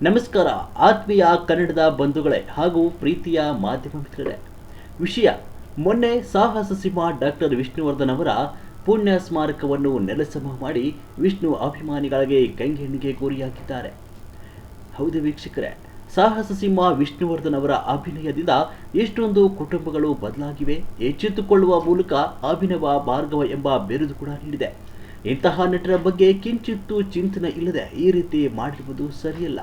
ನಮಸ್ಕಾರ ಆತ್ಮೀಯ ಕನ್ನಡದ ಬಂಧುಗಳೇ ಹಾಗೂ ಪ್ರೀತಿಯ ಮಾಧ್ಯಮ ಮಿತ್ರರೇ. ವಿಷಯ ಮೊನ್ನೆ ಸಾಹಸ ಸಿಂಹ ಡಾಕ್ಟರ್ ವಿಷ್ಣುವರ್ಧನ್ ಅವರ ಪುಣ್ಯ ಸ್ಮಾರಕವನ್ನು ನೆಲಸಮ ಮಾಡಿ ವಿಷ್ಣು ಅಭಿಮಾನಿಗಳಿಗೆ ಗಂಗೆಣ್ಣಿಗೆ ಗುರಿಯಾಗಿದ್ದಾರೆ. ಹೌದು ವೀಕ್ಷಕರೇ, ಸಾಹಸ ಸಿಂಹ ವಿಷ್ಣುವರ್ಧನ್ ಅವರ ಅಭಿನಯದಿಂದ ಎಷ್ಟೊಂದು ಕುಟುಂಬಗಳು ಬದಲಾಗಿವೆ. ಎಚ್ಚೆತ್ತುಕೊಳ್ಳುವ ಮೂಲಕ ಅಭಿನವ ಭಾರ್ಗವ ಎಂಬ ಬಿರುದು ಕೂಡ ನೀಡಿದೆ. ಇಂತಹ ನಟರ ಬಗ್ಗೆ ಕಿಂಚಿತ್ತೂ ಚಿಂತನೆ ಇಲ್ಲದೆ ಈ ರೀತಿ ಮಾಡಿರುವುದು ಸರಿಯಲ್ಲ.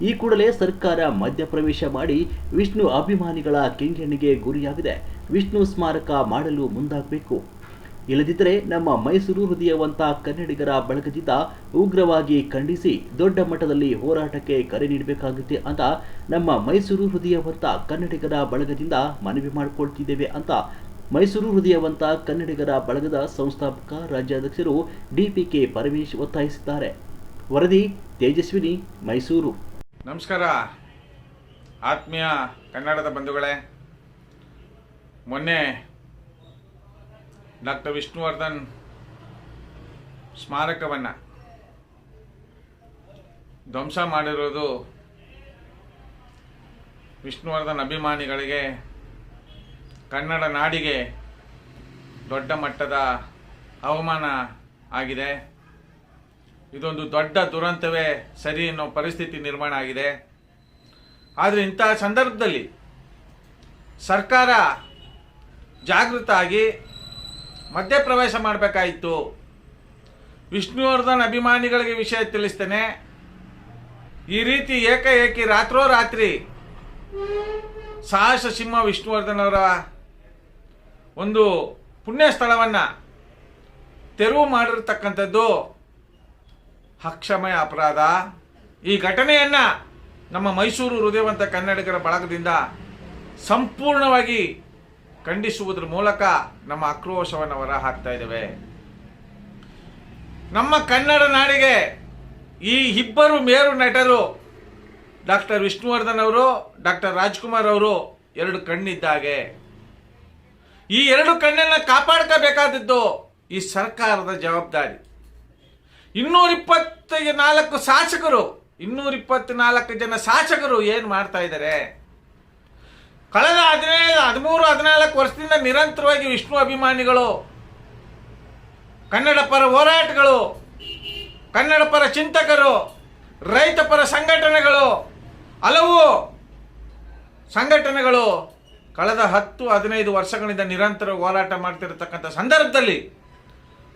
ಈ ಕೂಡಲೇ ಸರ್ಕಾರ ಮಧ್ಯಪ್ರವೇಶ ಮಾಡಿ ವಿಷ್ಣು ಅಭಿಮಾನಿಗಳ ಕೆಂಗಣ್ಣಿಗೆ ಗುರಿಯಾಗಿದೆ. ವಿಷ್ಣು ಸ್ಮಾರಕ ಮಾಡಲು ಮುಂದಾಗಬೇಕು. ಇಲ್ಲದಿದ್ದರೆ ನಮ್ಮ ಮೈಸೂರು ಹೃದಯವಂತ ಕನ್ನಡಿಗರ ಬಳಗದಿಂದ ಉಗ್ರವಾಗಿ ಖಂಡಿಸಿ ದೊಡ್ಡ ಮಟ್ಟದಲ್ಲಿ ಹೋರಾಟಕ್ಕೆ ಕರೆ ನೀಡಬೇಕಾಗುತ್ತೆ ಅಂತ ನಮ್ಮ ಮೈಸೂರು ಹೃದಯವಂತ ಕನ್ನಡಿಗರ ಬಳಗದಿಂದ ಮನವಿ ಮಾಡಿಕೊಳ್ತಿದ್ದೇವೆ ಅಂತ ಮೈಸೂರು ಹೃದಯವಂತ ಕನ್ನಡಿಗರ ಬಳಗದ ಸಂಸ್ಥಾಪಕ ರಾಜ್ಯಾಧ್ಯಕ್ಷರು DPK ಪರಮೇಶ್ ಒತ್ತಾಯಿಸಿದ್ದಾರೆ. ವರದಿ ತೇಜಸ್ವಿನಿ, ಮೈಸೂರು. ನಮಸ್ಕಾರ ಆತ್ಮೀಯ ಕನ್ನಡದ ಬಂಧುಗಳೇ. ಮೊನ್ನೆ ಡಾಕ್ಟರ್ ವಿಷ್ಣುವರ್ಧನ್ ಸ್ಮಾರಕವನ್ನು ಧ್ವಂಸ ಮಾಡಿರೋದು ವಿಷ್ಣುವರ್ಧನ್ ಅಭಿಮಾನಿಗಳಿಗೆ, ಕನ್ನಡ ನಾಡಿಗೆ ದೊಡ್ಡ ಮಟ್ಟದ ಅವಮಾನ ಆಗಿದೆ. ಇದೊಂದು ದೊಡ್ಡ ದುರಂತವೇ ಸರಿ ಅನ್ನೋ ಪರಿಸ್ಥಿತಿ ನಿರ್ಮಾಣ ಆಗಿದೆ. ಆದರೆ ಇಂತಹ ಸಂದರ್ಭದಲ್ಲಿ ಸರ್ಕಾರ ಜಾಗೃತ ಆಗಿ ಮಧ್ಯಪ್ರವೇಶ ಮಾಡಬೇಕಾಯಿತು. ವಿಷ್ಣುವರ್ಧನ್ ಅಭಿಮಾನಿಗಳಿಗೆ ವಿಷಯ ತಿಳಿಸ್ತೇನೆ. ಈ ರೀತಿ ಏಕಾಏಕಿ ರಾತ್ರೋರಾತ್ರಿ ಸಾಹಸ ಸಿಂಹ ವಿಷ್ಣುವರ್ಧನ್ ಅವರ ಒಂದು ಪುಣ್ಯ ಸ್ಥಳವನ್ನು ತೆರವು ಮಾಡಿರ್ತಕ್ಕಂಥದ್ದು ಅಕ್ಷಮ್ಯ ಅಪರಾಧ. ಈ ಘಟನೆಯನ್ನು ನಮ್ಮ ಮೈಸೂರು ಹೃದಯವಂತ ಕನ್ನಡಿಗರ ಬಳಗದಿಂದ ಸಂಪೂರ್ಣವಾಗಿ ಖಂಡಿಸುವುದರ ಮೂಲಕ ನಮ್ಮ ಆಕ್ರೋಶವನ್ನು ಹೊರಹಾಕ್ತಾ ಇದ್ದೇವೆ. ನಮ್ಮ ಕನ್ನಡ ನಾಡಿಗೆ ಈ ಇಬ್ಬರು ಮೇರು ನಟರು ಡಾಕ್ಟರ್ ವಿಷ್ಣುವರ್ಧನ್ ಅವರು, ಡಾಕ್ಟರ್ ರಾಜ್ಕುಮಾರ್ ಅವರು ಎರಡು ಕಣ್ಣಿದ್ದಾಗೆ. ಈ ಎರಡು ಕಣ್ಣನ್ನು ಕಾಪಾಡ್ಕೋಬೇಕಾದದ್ದು ಈ ಸರ್ಕಾರದ ಜವಾಬ್ದಾರಿ. 224 ಶಾಸಕರು, 224 ಜನ ಶಾಸಕರು ಏನು ಮಾಡ್ತಾ ಇದ್ದಾರೆ? ಕಳೆದ 13-14 ವರ್ಷದಿಂದ ನಿರಂತರವಾಗಿ ವಿಷ್ಣು ಅಭಿಮಾನಿಗಳು, ಕನ್ನಡ ಪರ ಹೋರಾಟಗಳು, ಕನ್ನಡ ಪರ ಚಿಂತಕರು, ರೈತ ಪರ ಸಂಘಟನೆಗಳು, ಹಲವು ಸಂಘಟನೆಗಳು ಕಳೆದ 10-15 ವರ್ಷಗಳಿಂದ ನಿರಂತರ ಹೋರಾಟ ಮಾಡ್ತಿರತಕ್ಕಂಥ ಸಂದರ್ಭದಲ್ಲಿ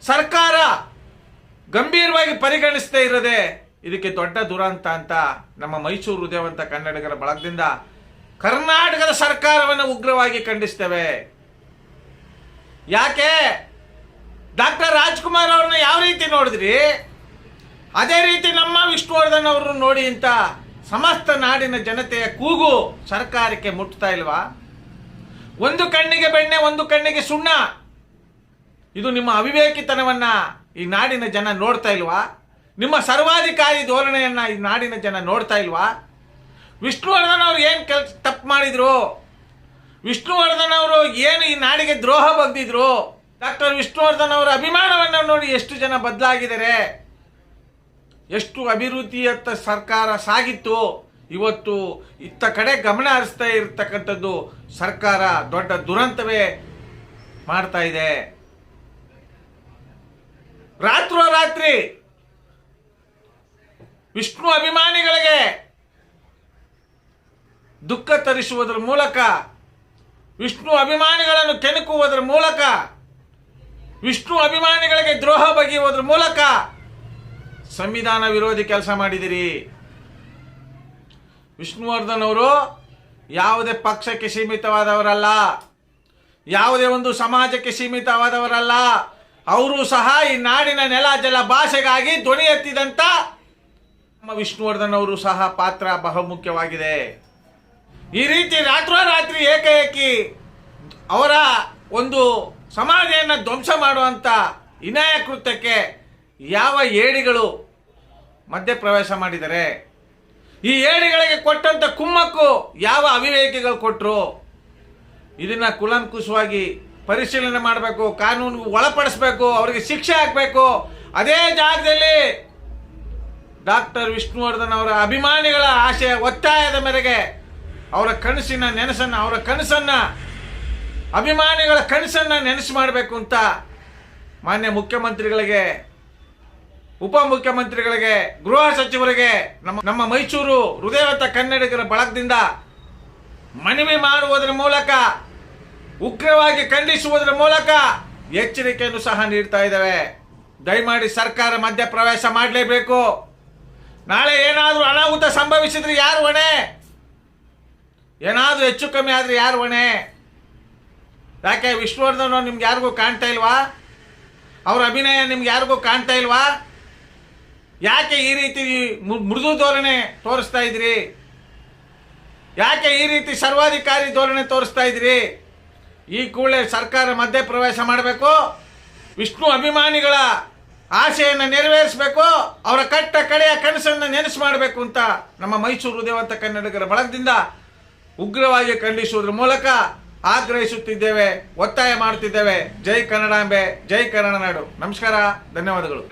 ಸರ್ಕಾರ ಗಂಭೀರವಾಗಿ ಪರಿಗಣಿಸದೇ ಇರದೆ ಇದಕ್ಕೆ ದೊಡ್ಡ ದುರಂತ ಅಂತ ನಮ್ಮ ಮೈಸೂರು ಹೃದಯವಂತ ಕನ್ನಡಿಗರ ಬಳಗದಿಂದ ಕರ್ನಾಟಕದ ಸರ್ಕಾರವನ್ನು ಉಗ್ರವಾಗಿ ಖಂಡಿಸ್ತೇವೆ. ಯಾಕೆ ಡಾಕ್ಟರ್ ರಾಜ್ಕುಮಾರ್ ಅವ್ರನ್ನ ಯಾವ ರೀತಿ ನೋಡಿದ್ರಿ, ಅದೇ ರೀತಿ ನಮ್ಮ ವಿಷ್ಣುವರ್ಧನ್ ಅವ್ರನ್ನ ನೋಡಿ ಅಂತ ಸಮಸ್ತ ನಾಡಿನ ಜನತೆಯ ಕೂಗು ಸರ್ಕಾರಕ್ಕೆ ಮುಟ್ತಾ ಇಲ್ವಾ? ಒಂದು ಕಣ್ಣಿಗೆ ಬೆಣ್ಣೆ, ಒಂದು ಕಣ್ಣಿಗೆ ಸುಣ್ಣ. ಇದು ನಿಮ್ಮ ಅವಿವೇಕಿತನವನ್ನ ಈ ನಾಡಿನ ಜನ ನೋಡ್ತಾ ಇಲ್ವಾ? ನಿಮ್ಮ ಸರ್ವಾಧಿಕಾರಿ ಧೋರಣೆಯನ್ನ ಈ ನಾಡಿನ ಜನ ನೋಡ್ತಾ ಇಲ್ವಾ? ವಿಷ್ಣುವರ್ಧನ್ ಅವರು ಏನು ತಪ್ಪು ಮಾಡಿದ್ರು? ವಿಷ್ಣುವರ್ಧನ್ ಅವರು ಏನು ಈ ನಾಡಿಗೆ ದ್ರೋಹ ಬಗ್ದಿದ್ರು? ಡಾಕ್ಟರ್ ವಿಷ್ಣುವರ್ಧನ್ ಅವರ ಅಭಿಮಾನವನ್ನು ನೋಡಿ ಎಷ್ಟು ಜನ ಬದಲಾಗಿದ್ದಾರೆ, ಎಷ್ಟು ಅಭಿವೃದ್ಧಿಯತ್ತ ಸರ್ಕಾರ ಸಾಗಿತ್ತು. ಇವತ್ತು ಇತ್ತ ಕಡೆ ಗಮನ ಹರಿಸ್ತಾ ಇರತಕ್ಕಂಥದ್ದು ಸರ್ಕಾರ ದೊಡ್ಡ ದುರಂತವೇ ಮಾಡ್ತಾ ಇದೆ. ರಾತ್ರೋರಾತ್ರಿ ವಿಷ್ಣು ಅಭಿಮಾನಿಗಳಿಗೆ ದುಃಖ ತರಿಸುವುದರ ಮೂಲಕ, ವಿಷ್ಣು ಅಭಿಮಾನಿಗಳನ್ನು ಕೆಣಕುವುದರ ಮೂಲಕ, ವಿಷ್ಣು ಅಭಿಮಾನಿಗಳಿಗೆ ದ್ರೋಹ ಬಗೆಯುವುದರ ಮೂಲಕ ಸಂವಿಧಾನ ವಿರೋಧಿ ಕೆಲಸ ಮಾಡಿದಿರಿ. ವಿಷ್ಣುವರ್ಧನ್ ಅವರು ಯಾವುದೇ ಪಕ್ಷಕ್ಕೆ ಸೀಮಿತವಾದವರಲ್ಲ, ಯಾವುದೇ ಒಂದು ಸಮಾಜಕ್ಕೆ ಸೀಮಿತವಾದವರಲ್ಲ. ಅವರು ಸಹ ಈ ನಾಡಿನ ನೆಲ ಜಲ ಭಾಷೆಗಾಗಿ ಧ್ವನಿ ಎತ್ತಿದಂಥ ನಮ್ಮ ವಿಷ್ಣುವರ್ಧನ್ ಅವರು ಸಹ ಪಾತ್ರ ಬಹುಮುಖ್ಯವಾಗಿದೆ. ಈ ರೀತಿ ರಾತ್ರೋರಾತ್ರಿ ಏಕಾಏಕಿ ಅವರ ಒಂದು ಸಮಾಧಿಯನ್ನು ಧ್ವಂಸ ಮಾಡುವಂಥ ಹೀನಾಯ ಕೃತ್ಯಕ್ಕೆ ಯಾವ ಏಡಿಗಳು ಮಧ್ಯಪ್ರವೇಶ ಮಾಡಿದ್ದಾರೆ? ಈ ಏಡಿಗಳಿಗೆ ಕೊಟ್ಟಂಥ ಕುಮ್ಮಕ್ಕು ಯಾವ ಅವಿವೇಕಿಗಳು ಕೊಟ್ಟರು? ಇದನ್ನ ಕುಲಂಕುಷವಾಗಿ ಪರಿಶೀಲನೆ ಮಾಡಬೇಕು, ಕಾನೂನಿಗೆ ಒಳಪಡಿಸಬೇಕು, ಅವರಿಗೆ ಶಿಕ್ಷೆ ಹಾಕಬೇಕು. ಅದೇ ಜಾಗದಲ್ಲಿ ಡಾಕ್ಟರ್ ವಿಷ್ಣುವರ್ಧನ್ ಅವರ ಅಭಿಮಾನಿಗಳ ಆಶಯ ಒತ್ತಾಯದ ಮೇರೆಗೆ ಅವರ ಕನಸನ್ನ ಅಭಿಮಾನಿಗಳ ಕನಸನ್ನ ನೆನಸು ಮಾಡಬೇಕು ಅಂತ ಮಾನ್ಯ ಮುಖ್ಯಮಂತ್ರಿಗಳಿಗೆ, ಉಪಮುಖ್ಯಮಂತ್ರಿಗಳಿಗೆ, ಗೃಹ ಸಚಿವರಿಗೆ, ನಮ್ಮ ಮೈಸೂರು ಹೃದಯವಂತ ಕನ್ನಡಿಗರ ಬಳಗದಿಂದ ಮನವಿ ಮಾಡುವುದರ ಮೂಲಕ, ಉಗ್ರವಾಗಿ ಖಂಡಿಸುವುದರ ಮೂಲಕ ಎಚ್ಚರಿಕೆಯನ್ನು ಸಹ ನೀಡ್ತಾ ಇದ್ದೇವೆ. ದಯಮಾಡಿ ಸರ್ಕಾರ ಮಧ್ಯಪ್ರವೇಶ ಮಾಡಲೇಬೇಕು. ನಾಳೆ ಏನಾದರೂ ಅನಾಹುತ ಸಂಭವಿಸಿದ್ರೆ ಯಾರು ಹೊಣೆ? ಏನಾದರೂ ಹೆಚ್ಚು ಕಮ್ಮಿ ಆದರೆ ಯಾರು ಹೊಣೆ? ಯಾಕೆ ವಿಷ್ಣುವರ್ಧನ್ ಅವ್ರು ನಿಮ್ಗೆ ಯಾರಿಗೂ ಕಾಣ್ತಾ ಇಲ್ವಾ? ಅವ್ರ ಅಭಿನಯ ನಿಮ್ಗೆ ಯಾರಿಗೂ ಕಾಣ್ತಾ ಇಲ್ವಾ? ಯಾಕೆ ಈ ರೀತಿ ಮೃದು ಧೋರಣೆ ತೋರಿಸ್ತಾ ಇದ್ರಿ? ಯಾಕೆ ಈ ರೀತಿ ಸರ್ವಾಧಿಕಾರಿ ಧೋರಣೆ ತೋರಿಸ್ತಾ ಇದ್ರಿ? ಈ ಕೂಡಲೇ ಸರ್ಕಾರ ಮಧ್ಯಪ್ರವೇಶ ಮಾಡಬೇಕು. ವಿಷ್ಣು ಅಭಿಮಾನಿಗಳ ಆಶೆಯನ್ನು ನೆರವೇರಿಸಬೇಕು. ಅವರ ಕಟ್ಟ ಕಡೆಯ ಕನಸನ್ನು ನೆನಸು ಮಾಡಬೇಕು ಅಂತ ನಮ್ಮ ಮೈಸೂರು ಹೃದಯವಂತ ಕನ್ನಡಿಗರ ಬಳಗದಿಂದ ಉಗ್ರವಾಗಿ ಖಂಡಿಸುವುದರ ಮೂಲಕ ಆಗ್ರಹಿಸುತ್ತಿದ್ದೇವೆ, ಒತ್ತಾಯ ಮಾಡುತ್ತಿದ್ದೇವೆ. ಜೈ ಕನ್ನಡಾಂಬೆ, ಜೈ ಕನ್ನಡ ನಾಡು. ನಮಸ್ಕಾರ, ಧನ್ಯವಾದಗಳು.